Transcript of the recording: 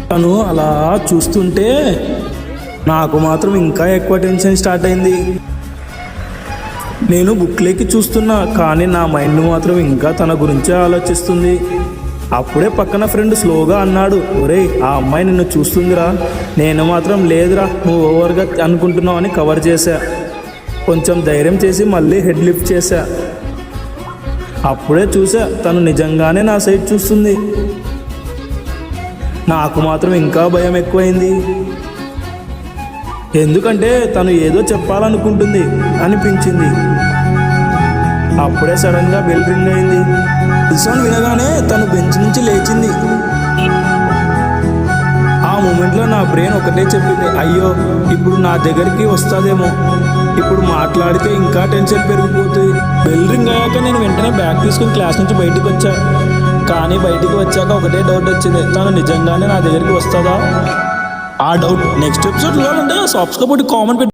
తను అలా చూస్తుంటే నాకు మాత్రం ఇంకా ఎక్కువ టెన్షన్ స్టార్ట్ అయింది. నేను బుక్లోకి చూస్తున్నా, కానీ నా మైండ్ మాత్రం ఇంకా తన గురించే ఆలోచిస్తుంది. అప్పుడే పక్కన ఫ్రెండ్ స్లోగా అన్నాడు, ఒరేయ్ ఆ అమ్మాయి నిన్ను చూస్తుందిరా. నేను మాత్రం లేదురా, నువ్వు ఓవర్గా అనుకుంటున్నావు అని కవర్ చేశా. కొంచెం ధైర్యం చేసి మళ్ళీ హెడ్ లిఫ్ట్ చేశా. అప్పుడే చూసా తను నిజంగానే నా సైడ్ చూస్తుంది. నాకు మాత్రం ఇంకా భయం ఎక్కువైంది. ఎందుకంటే తను ఏదో చెప్పాలనుకుంటుంది అనిపించింది. అప్పుడే సడన్గా బెల్ రింగ్ అయింది. సౌండ్ వినగానే తను బెంచ్ నుంచి లేచింది. ఆ మూమెంట్లో నా బ్రెయిన్ ఒకటే చెప్పింది, అయ్యో ఇప్పుడు నా దగ్గరికి వస్తుందేమో, ఇప్పుడు మాట్లాడితే ఇంకా టెన్షన్ పెరిగిపోతుంది. బెల్ రింగ్ అయ్యాక నేను వెంటనే బ్యాగ్ తీసుకుని క్లాస్ నుంచి బయటికి వచ్చా. కానీ బయటికి వచ్చాక ఒకటే డౌట్ వచ్చింది, తను నిజంగానే నా దగ్గరికి వస్తుందా? ఆ డౌట్ నెక్స్ట్ ఎపిసోడ్లో అంటే సబ్స్క్రైబ్ కామెంట్